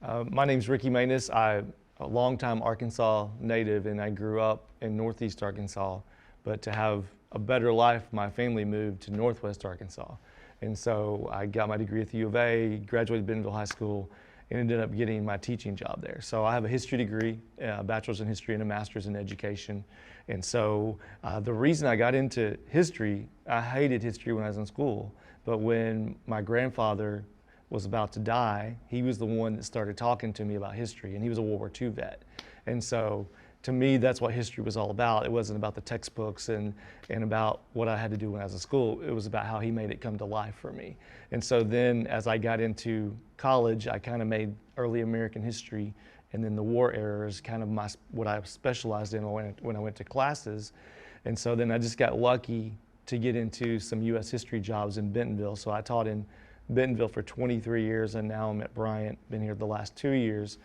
My name's Ricky Manus. I'm a longtime Arkansas native, and I grew up in Northeast Arkansas. But to have a better life, my family moved to Northwest Arkansas. And so I got my degree at the U of A, graduated Bentonville High School, and ended up getting my teaching job there. So I have a history degree, a bachelor's in history and a master's in education. And so the reason I got into history, I hated history when I was in school, but when my grandfather was about to die, he was the one that started talking to me about history, and he was a World War II vet. And so to me, that's what history was all about. It wasn't about the textbooks and about what I had to do when I was in school. It was about how he made it come to life for me. And so then as I got into college, I kind of made early American history, and then the war era is kind of what I specialized in when I went to classes. And so then I just got lucky to get into some U.S. history jobs in Bentonville. So I taught in Bentonville for 23 years, and now I'm at Bryant, been here the last 2 years.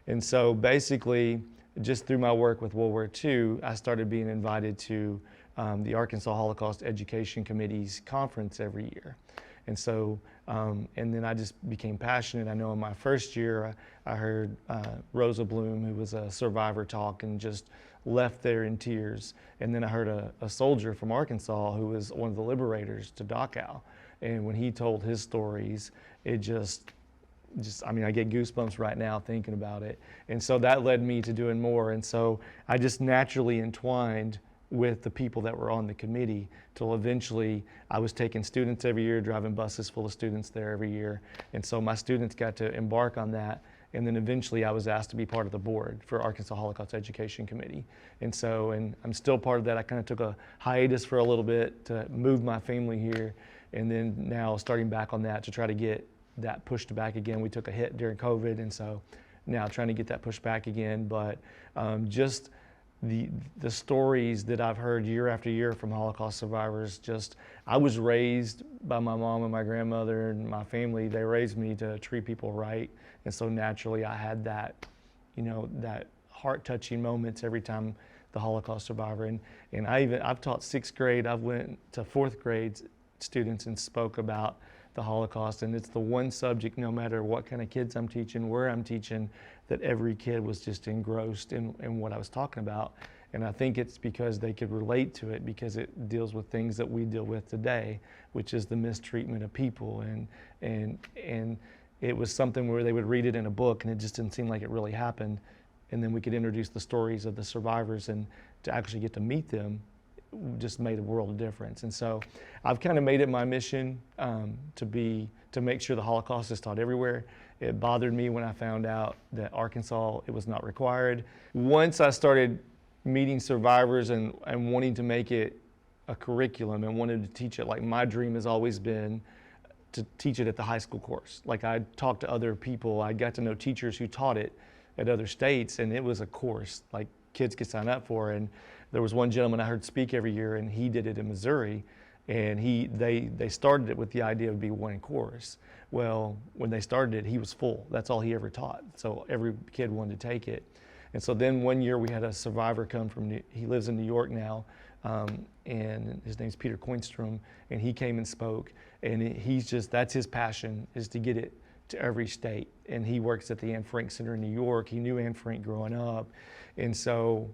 And so basically, just through my work with World War II, I started being invited to the Arkansas Holocaust Education Committee's conference every year. And so, and then I just became passionate. I know in my first year, I heard Rosa Bloom, who was a survivor, talk and just left there in tears. And then I heard a soldier from Arkansas who was one of the liberators to Dachau. And when he told his stories, it just, I mean, I get goosebumps right now thinking about it. And so that led me to doing more. And so I just naturally entwined with the people that were on the committee till eventually I was taking students every year, driving buses full of students there every year. And so my students got to embark on that. And then eventually I was asked to be part of the board for Arkansas Holocaust Education Committee. And so, and I'm still part of that. I kind of took a hiatus for a little bit to move my family here. And then now starting back on that to try to get that pushed back again. We took a hit during COVID, and so now trying to get that pushed back again. But just the stories that I've heard year after year from Holocaust survivors, just, I was raised by my mom and my grandmother and my family. They raised me to treat people right. And so naturally I had that, you know, that heart-touching moments every time the Holocaust survivor. And I've taught 6th grade, I've went to 4th grade students and spoke about the Holocaust, and it's the one subject, no matter what kind of kids I'm teaching, where I'm teaching, that every kid was just engrossed in what I was talking about. And I think it's because they could relate to it, because it deals with things that we deal with today, which is the mistreatment of people. And it was something where they would read it in a book and it just didn't seem like it really happened. And then we could introduce the stories of the survivors, and to actually get to meet them just made a world of difference. And so I've kind of made it my mission to make sure the Holocaust is taught everywhere. It bothered me when I found out that Arkansas, it was not required. Once I started meeting survivors and wanting to make it a curriculum and wanted to teach it, like my dream has always been to teach it at the high school course. Like I talked to other people, I got to know teachers who taught it at other states, and it was a course like kids could sign up for. And there was one gentleman I heard speak every year, and he did it in Missouri, and they started it with the idea of being one course. Well, when they started it, he was full. That's all he ever taught. So every kid wanted to take it. And so then one year we had a survivor come from, he lives in New York now, and his name's Peter Koinstrom, and he came and spoke, and that's his passion, is to get it to every state. And he works at the Anne Frank Center in New York. He knew Anne Frank growing up. And so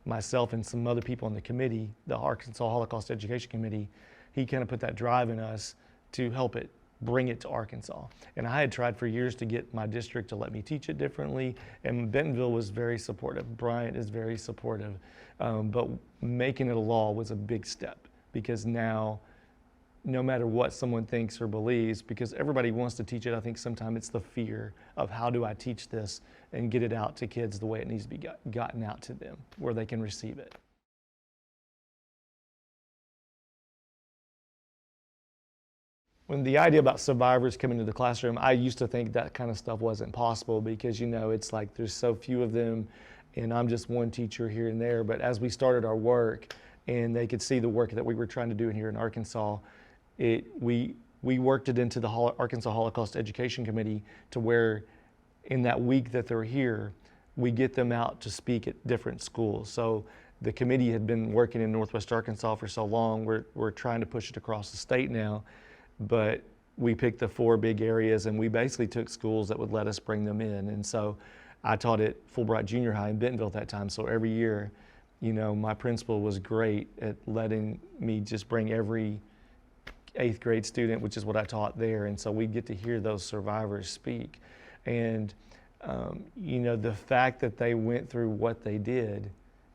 myself and some other people on the committee, the Arkansas Holocaust Education Committee, he kind of put that drive in us to help it, bring it to Arkansas. And I had tried for years to get my district to let me teach it differently, and Bentonville was very supportive. Bryant is very supportive. But making it a law was a big step, because now, no matter what someone thinks or believes, because everybody wants to teach it, I think sometimes it's the fear of how do I teach this and get it out to kids the way it needs to be gotten out to them, where they can receive it. When the idea about survivors coming to the classroom, I used to think that kind of stuff wasn't possible, because, you know, it's like there's so few of them and I'm just one teacher here and there. But as we started our work and they could see the work that we were trying to do here in Arkansas, we worked it into the Arkansas Holocaust Education Committee, to where in that week that they're here, we get them out to speak at different schools. So the committee had been working in Northwest Arkansas for so long, we're trying to push it across the state now. But we picked the 4 big areas, and we basically took schools that would let us bring them in. And so I taught at Fulbright Junior High in Bentonville at that time. So every year, you know, my principal was great at letting me just bring every 8th grade student, which is what I taught there. And so we get to hear those survivors speak. And, you know, the fact that they went through what they did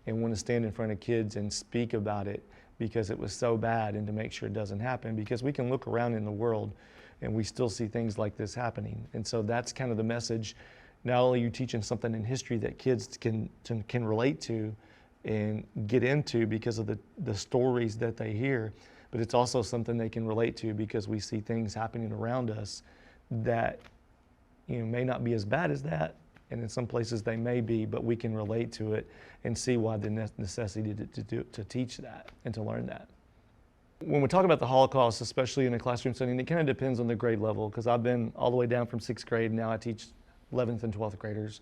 and want to stand in front of kids and speak about it because it was so bad, and to make sure it doesn't happen, because we can look around in the world and we still see things like this happening. And so that's kind of the message. Not only are you teaching something in history that kids can relate to and get into because of the stories that they hear, but it's also something they can relate to because we see things happening around us that, you know, may not be as bad as that, and in some places they may be, but we can relate to it and see why the necessity to teach that and to learn that. When we talk about the Holocaust, especially in a classroom setting, it kind of depends on the grade level, because I've been all the way down from 6th grade, now I teach 11th and 12th graders.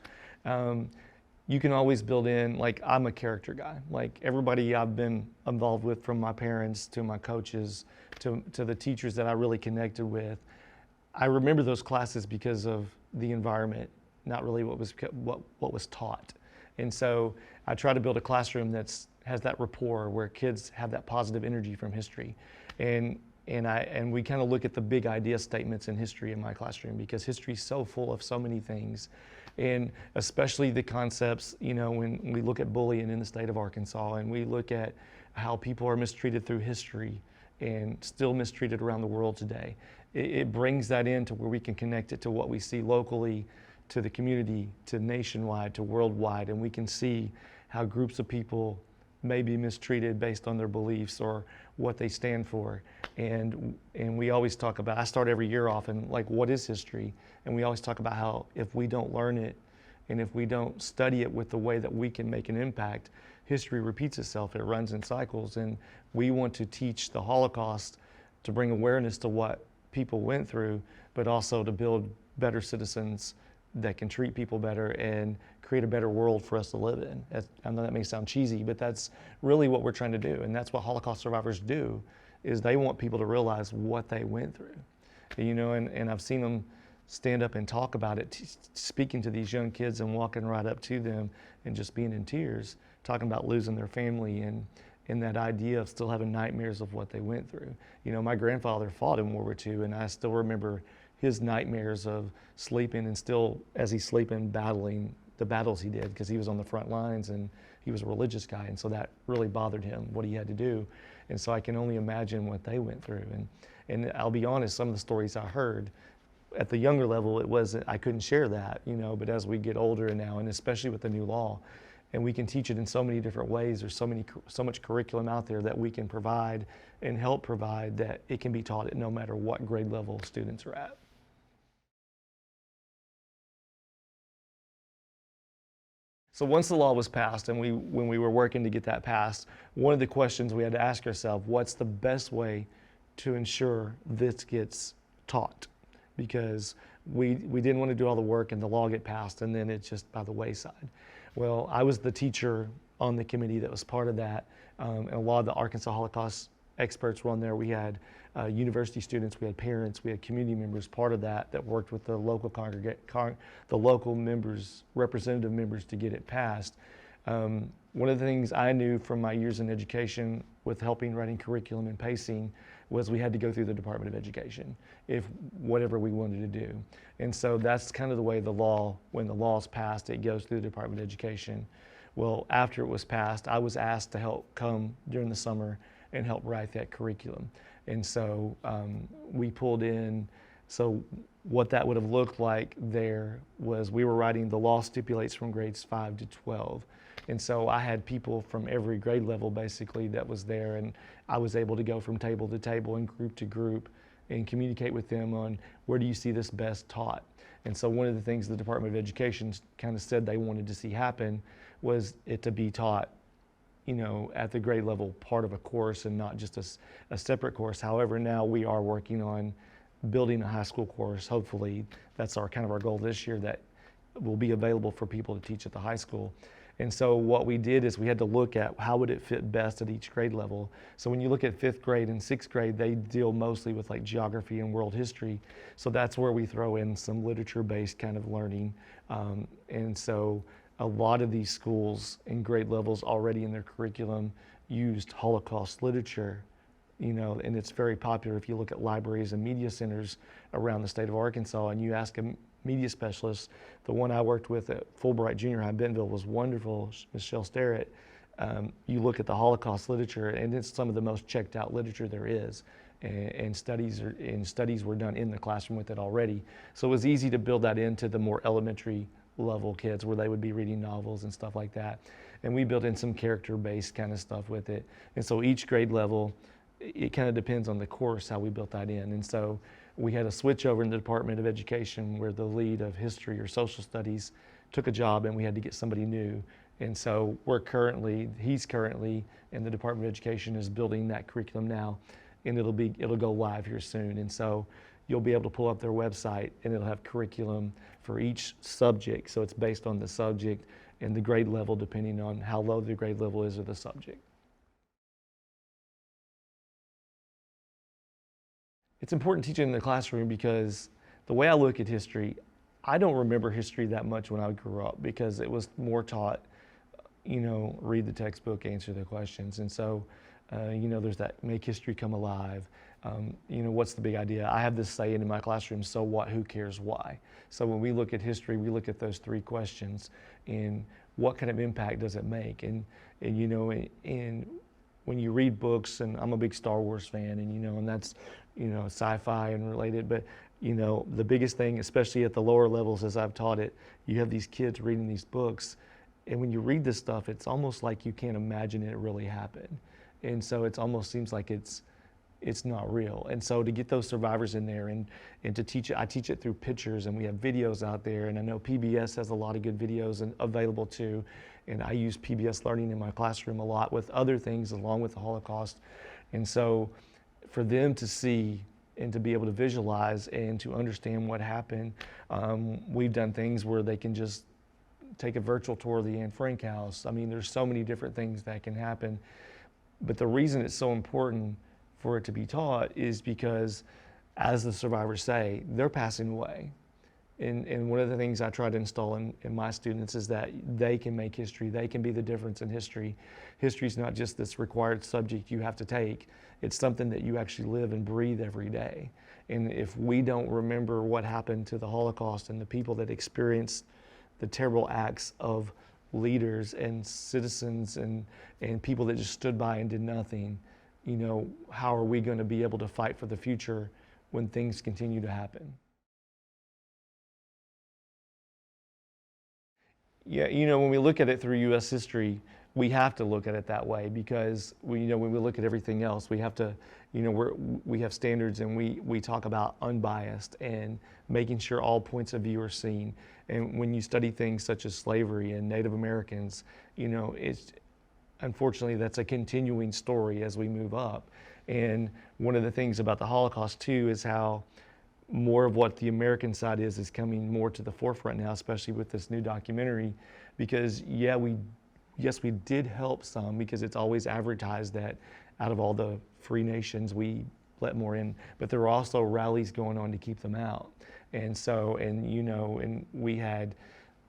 You can always build in, like, I'm a character guy. Like, everybody I've been involved with, from my parents to my coaches to the teachers that I really connected with, I remember those classes because of the environment, not really what was taught. And so I try to build a classroom that has that rapport, where kids have that positive energy from history. And we kind of look at the big idea statements in history in my classroom, because history is so full of so many things. And especially the concepts, you know, when we look at bullying in the state of Arkansas, and we look at how people are mistreated through history and still mistreated around the world today, it brings that into where we can connect it to what we see locally, to the community, to nationwide, to worldwide, and we can see how groups of people may be mistreated based on their beliefs or what they stand for. And we always talk about, I start every year off and, like, what is history? And we always talk about how if we don't learn it and if we don't study it with the way that we can make an impact, history repeats itself. It runs in cycles. And we want to teach the Holocaust to bring awareness to what people went through, but also to build better citizens that can treat people better and create a better world for us to live in. I know that may sound cheesy, but that's really what we're trying to do. And that's what Holocaust survivors do, is they want people to realize what they went through. You know, and I've seen them stand up and talk about it, speaking to these young kids and walking right up to them and just being in tears, talking about losing their family and that idea of still having nightmares of what they went through. You know, my grandfather fought in World War II, and I still remember his nightmares of sleeping and still, as he's sleeping, battling the battles he did, because he was on the front lines and he was a religious guy, and so that really bothered him, what he had to do. And so I can only imagine what they went through. And I'll be honest, some of the stories I heard at the younger level, I couldn't share that, you know, but as we get older now, and especially with the new law, and we can teach it in so many different ways, there's so much curriculum out there that we can provide and help provide, that it can be taught at no matter what grade level students are at. So once the law was passed, and when we were working to get that passed, one of the questions we had to ask ourselves, what's the best way to ensure this gets taught? Because we didn't want to do all the work and the law get passed and then it's just by the wayside. Well, I was the teacher on the committee that was part of that, and a lot of the Arkansas Holocaust experts were on there. We had university students, we had parents, we had community members part of that worked with the local local members, representative members, to get it passed. One of the things I knew from my years in education with helping writing curriculum and pacing was we had to go through the Department of Education if whatever we wanted to do. And so that's kind of the way when the law's passed, it goes through the Department of Education. Well, after it was passed, I was asked to help come during the summer and help write that curriculum. And so we pulled in, so what that would have looked like there was we were writing the law stipulates from grades 5 to 12. And so I had people from every grade level basically that was there, and I was able to go from table to table and group to group and communicate with them on where do you see this best taught. And so one of the things the Department of Education kind of said they wanted to see happen was it to be taught, you know, at the grade level part of a course and not just a separate course. However, now we are working on building a high school course. Hopefully, that's kind of our goal this year, that will be available for people to teach at the high school. And so what we did is we had to look at how would it fit best at each grade level. So when you look at 5th grade and 6th grade, they deal mostly with like geography and world history. So that's where we throw in some literature-based kind of learning. And so a lot of these schools in grade levels already in their curriculum used Holocaust literature, and it's very popular if you look at libraries and media centers around the state of Arkansas and you ask a media specialist. The one I worked with at Fulbright Junior High in Bentonville was wonderful, Michelle Starrett. You look at the Holocaust literature and it's some of the most checked out literature there is. And studies were done in the classroom with it already. So it was easy to build that into the more elementary level kids where they would be reading novels and stuff like that. And we built in some character-based kind of stuff with it. And so each grade level, it kind of depends on the course how we built that in. And so we had a switch over in the Department of Education where the lead of history or social studies took a job and we had to get somebody new. And so he's currently in the Department of Education is building that curriculum now, and it'll go live here soon. And so you'll be able to pull up their website and it'll have curriculum for each subject. So it's based on the subject and the grade level depending on how low the grade level is of the subject. It's important teaching in the classroom because the way I look at history, I don't remember history that much when I grew up because it was more taught, read the textbook, answer the questions. And so, there's that make history come alive. What's the big idea? I have this saying in my classroom, so what, who cares, why? So when we look at history, we look at those 3 questions and what kind of impact does it make? And when you read books, and I'm a big Star Wars fan, and that's, sci-fi and related, but, the biggest thing, especially at the lower levels as I've taught it, you have these kids reading these books, and when you read this stuff, it's almost like you can't imagine it really happened. And so it almost seems like it's not real. And so to get those survivors in there and to teach it, I teach it through pictures, and we have videos out there, and I know PBS has a lot of good videos available too. And I use PBS Learning in my classroom a lot with other things along with the Holocaust. And so for them to see and to be able to visualize and to understand what happened, we've done things where they can just take a virtual tour of the Anne Frank house. I mean, there's so many different things that can happen. But the reason it's so important for it to be taught is because, as the survivors say, they're passing away. And one of the things I try to install in my students is that they can make history. They can be the difference in history. History is not just this required subject you have to take. It's something that you actually live and breathe every day. And if we don't remember what happened to the Holocaust and the people that experienced the terrible acts of leaders and citizens and people that just stood by and did nothing, how are we going to be able to fight for the future when things continue to happen? Yeah, when we look at it through U.S. history, we have to look at it that way because when we look at everything else, we have to, we have standards, and we talk about unbiased and making sure all points of view are seen. And when you study things such as slavery and Native Americans, it's unfortunately that's a continuing story as we move up. And one of the things about the Holocaust too is how more of what the American side is coming more to the forefront now, especially with this new documentary, because yes, we did help some because it's always advertised that out of all the free nations we let more in, but there were also rallies going on to keep them out. And so, and we had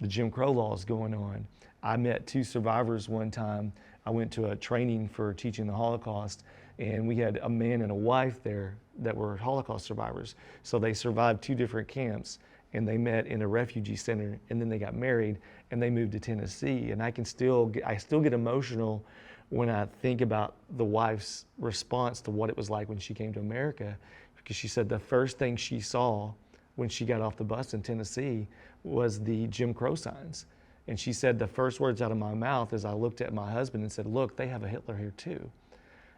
the Jim Crow laws going on. I met 2 survivors one time. I went to a training for teaching the Holocaust, and we had a man and a wife there that were Holocaust survivors. So they survived 2 different camps, and they met in a refugee center, and then they got married, and they moved to Tennessee. And I still get emotional when I think about the wife's response to what it was like when she came to America, because she said the first thing she saw when she got off the bus in Tennessee was the Jim Crow signs. And she said the first words out of my mouth is I looked at my husband and said, look, they have a Hitler here too.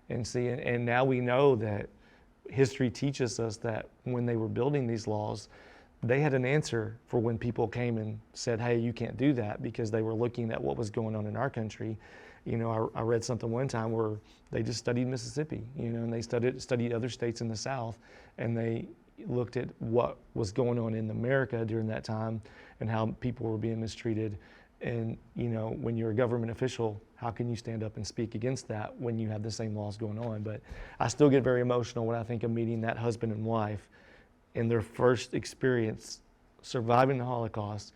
And see, and now we know that history teaches us that when they were building these laws, they had an answer for when people came and said, hey, you can't do that, because they were looking at what was going on in our country. I read something one time where they just studied Mississippi, and they studied other states in the South, and looked at what was going on in America during that time and how people were being mistreated. And when you're a government official, how can you stand up and speak against that when you have the same laws going on? But I still get very emotional when I think of meeting that husband and wife in their first experience surviving the Holocaust,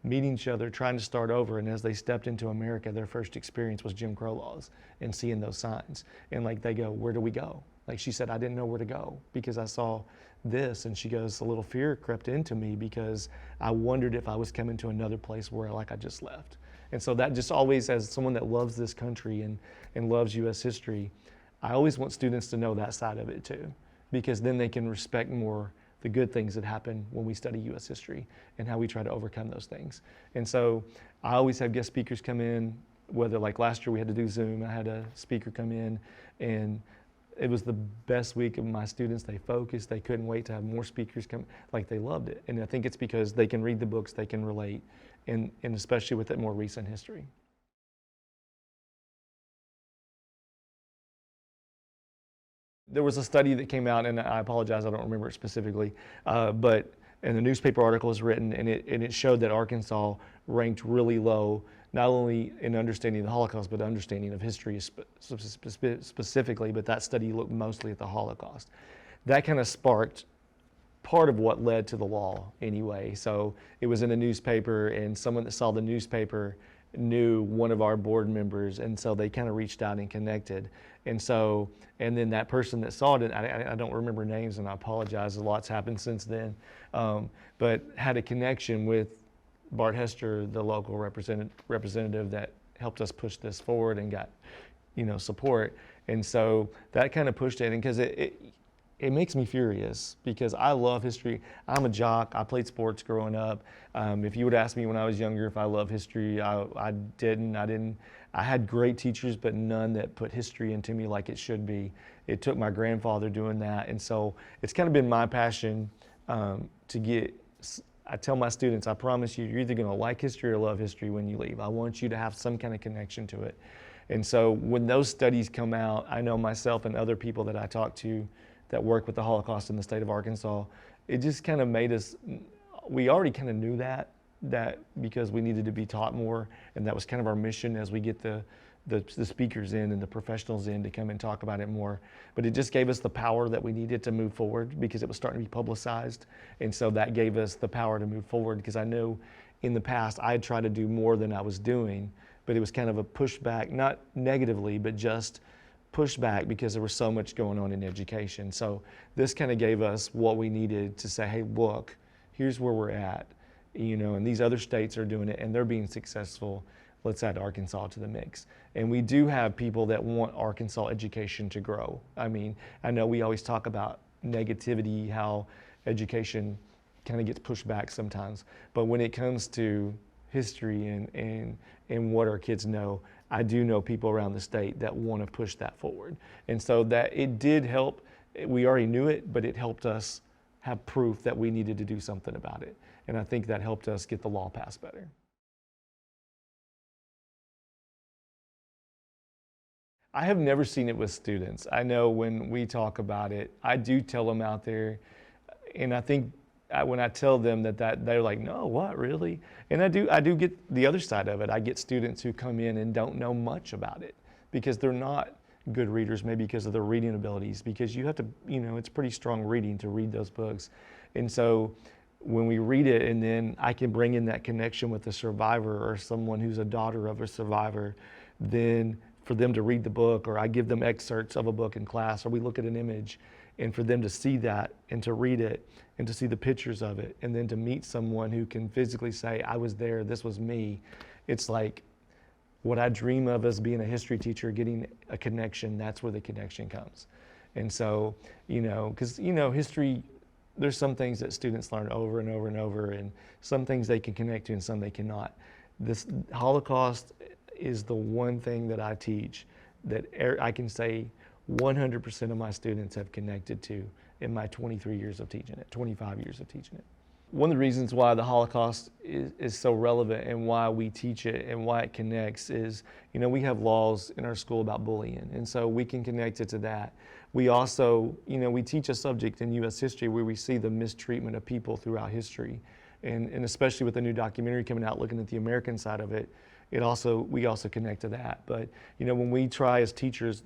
meeting each other, trying to start over. And as they stepped into America, their first experience was Jim Crow laws and seeing those signs. And like they go, where do we go? Like she said, I didn't know where to go because I saw this. And she goes, a little fear crept into me because I wondered if I was coming to another place where like I just left. And so that just always, as someone that loves this country and loves U.S. history, I always want students to know that side of it too, because then they can respect more the good things that happen when we study U.S. history and how we try to overcome those things. And so I always have guest speakers come in, whether like last year we had to do Zoom, I had a speaker come in, and it was the best week of my students. They focused, they couldn't wait to have more speakers come, like they loved it. And I think it's because they can read the books, they can relate, and especially with that more recent history. There was a study that came out, and I apologize, I don't remember it specifically, but and the newspaper article was written, and it showed that Arkansas ranked really low, not only in understanding the Holocaust, but understanding of history specifically, but that study looked mostly at the Holocaust. That kind of sparked part of what led to the law anyway. So it was in a newspaper, and someone that saw the newspaper knew one of our board members, and so they kind of reached out and connected. And so, and then that person that saw it, I don't remember names, and I apologize, a lot's happened since then, but had a connection with Bart Hester, the local representative that helped us push this forward and got, support. And so that kind of pushed it, and because it makes me furious because I love history. I'm a jock. I played sports growing up. If you would ask me when I was younger if I love history, I didn't. I had great teachers, but none that put history into me like it should be. It took my grandfather doing that. And so it's kind of been my passion to get, I tell my students, I promise you, you're either going to like history or love history when you leave. I want you to have some kind of connection to it. And so when those studies come out, I know myself and other people that I talk to that work with the Holocaust in the state of Arkansas, it just kind of made us, we already kind of knew that because we needed to be taught more, and that was kind of our mission as we get the speakers in and the professionals in to come and talk about it more. But it just gave us the power that we needed to move forward because it was starting to be publicized. And so that gave us the power to move forward, because I knew in the past I had tried to do more than I was doing, but it was kind of a pushback, not negatively, but just pushback because there was so much going on in education. So this kind of gave us what we needed to say, hey, look, here's where we're at, and these other states are doing it and they're being successful. Let's add Arkansas to the mix. And we do have people that want Arkansas education to grow. I mean, I know we always talk about negativity, how education kind of gets pushed back sometimes, but when it comes to history and what our kids know, I do know people around the state that want to push that forward. And so that it did help. We already knew it, but it helped us have proof that we needed to do something about it. And I think that helped us get the law passed better. I have never seen it with students. I know when we talk about it, I do tell them out there, and I think when I tell them that they're like, no, what, really? And I do get the other side of it. I get students who come in and don't know much about it because they're not good readers, maybe because of their reading abilities, because you have to, it's pretty strong reading to read those books. And so when we read it, and then I can bring in that connection with a survivor or someone who's a daughter of a survivor, then for them to read the book, or I give them excerpts of a book in class, or we look at an image, and for them to see that and to read it and to see the pictures of it, and then to meet someone who can physically say, I was there, this was me. It's like what I dream of as being a history teacher, getting a connection. That's where the connection comes. And so, because, history, there's some things that students learn over and over and over, and some things they can connect to and some they cannot. This Holocaust is the one thing that I teach that I can say 100% of my students have connected to in my 23 years of teaching it, 25 years of teaching it. One of the reasons why the Holocaust is so relevant and why we teach it and why it connects is, we have laws in our school about bullying, and so we can connect it to that. we also, we teach a subject in U.S. history where we see the mistreatment of people throughout history. And especially with the new documentary coming out, looking at the American side of it, we also connect to that. But, when we try as teachers,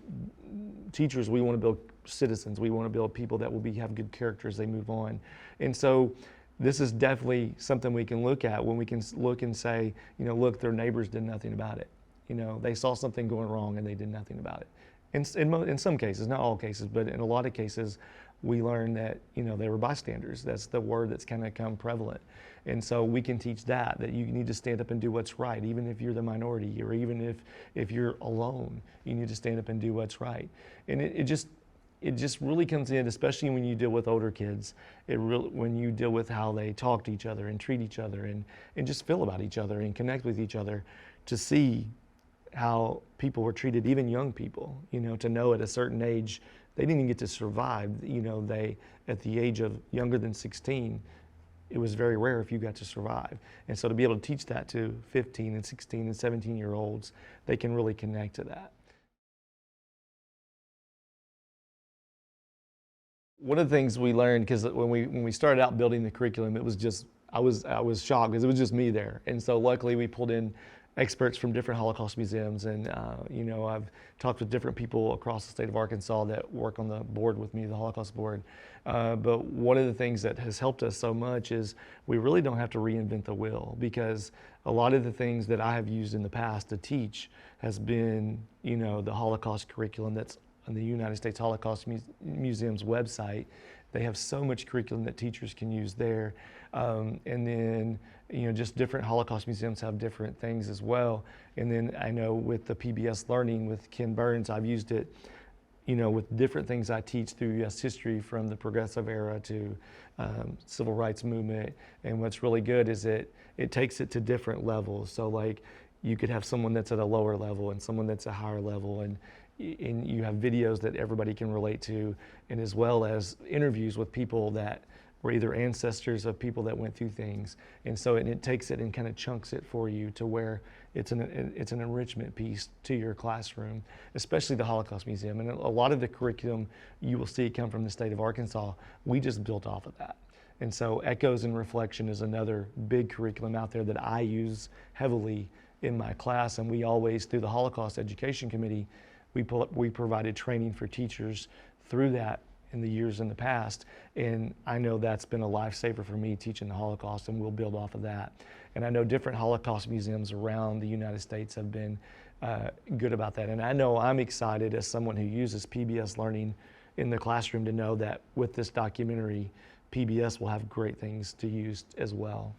we want to build citizens. We want to build people that will have good character as they move on. And so this is definitely something we can look at when we can look and say, look, their neighbors did nothing about it. They saw something going wrong and they did nothing about it. In some cases, not all cases, but in a lot of cases, we learn that, they were bystanders. That's the word that's kind of come prevalent. And so we can teach that you need to stand up and do what's right, even if you're the minority, or even if you're alone, you need to stand up and do what's right. And it just really comes in, especially when you deal with older kids, when you deal with how they talk to each other and treat each other and just feel about each other and connect with each other, to see how people were treated, even young people, to know at a certain age, they didn't even get to survive. At the age of younger than 16, it was very rare if you got to survive. And so to be able to teach that to 15 and 16 and 17-year-olds, they can really connect to that. One of the things we learned, because when we started out building the curriculum, it was just, I was shocked because it was just me there. And so luckily we pulled in experts from different Holocaust museums, and I've talked with different people across the state of Arkansas that work on the board with me, the Holocaust board. But one of the things that has helped us so much is we really don't have to reinvent the wheel, because a lot of the things that I have used in the past to teach has been, the Holocaust curriculum that's on the United States Holocaust Museum's website. They have so much curriculum that teachers can use there. And then, just different Holocaust museums have different things as well. And then I know with the PBS Learning with Ken Burns, I've used it, with different things I teach through U.S. history, from the progressive era to civil rights movement. And what's really good is it takes it to different levels. So like, you could have someone that's at a lower level and someone that's a higher level, and you have videos that everybody can relate to, and as well as interviews with people that were either ancestors of people that went through things. And so it takes it and kind of chunks it for you to where it's an enrichment piece to your classroom, especially the Holocaust Museum. And a lot of the curriculum you will see come from the state of Arkansas, we just built off of that. And so Echoes and Reflection is another big curriculum out there that I use heavily in my class. And we always, through the Holocaust Education Committee, we provided training for teachers through that in the years in the past. And I know that's been a lifesaver for me, teaching the Holocaust, and we'll build off of that. And I know different Holocaust museums around the United States have been good about that. And I know I'm excited as someone who uses PBS Learning in the classroom to know that with this documentary, PBS will have great things to use as well.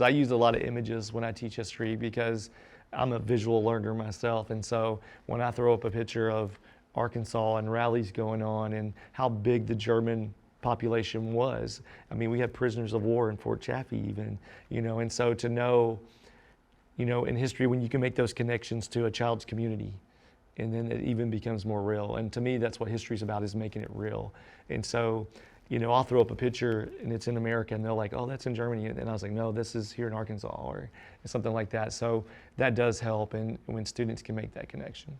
I use a lot of images when I teach history because I'm a visual learner myself. And so when I throw up a picture of Arkansas and rallies going on and how big the German population was, I mean, we had prisoners of war in Fort Chaffee even, and so to know, in history, when you can make those connections to a child's community, and then it even becomes more real. And to me, that's what history's about, is making it real. And so, I'll throw up a picture and it's in America and they're like, oh, that's in Germany. And I was like, no, this is here in Arkansas, or something like that. So that does help, and when students can make that connection.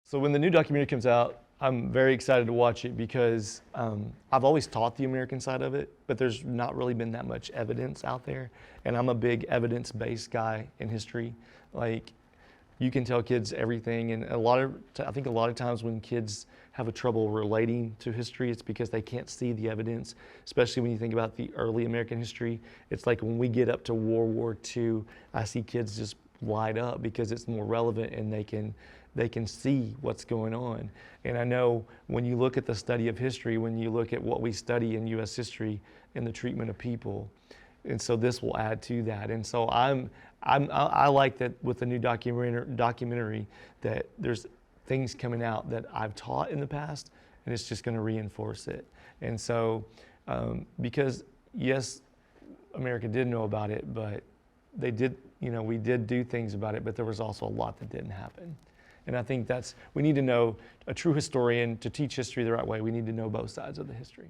So when the new documentary comes out, I'm very excited to watch it because I've always taught the American side of it, but there's not really been that much evidence out there. And I'm a big evidence-based guy in history. Like, you can tell kids everything, and I think a lot of times when kids have a trouble relating to history, it's because they can't see the evidence, especially when you think about the early American history. It's like when we get up to World War II, I see kids just light up because it's more relevant and they can see what's going on. And I know when you look at the study of history, when you look at what we study in U.S. history and the treatment of people, and so this will add to that. And so I like that with the new documentary that there's things coming out that I've taught in the past, and it's just going to reinforce it. And so because yes, America did know about it, but they did, we did do things about it, but there was also a lot that didn't happen. And I think we need to know, a true historian, to teach history the right way, we need to know both sides of the history.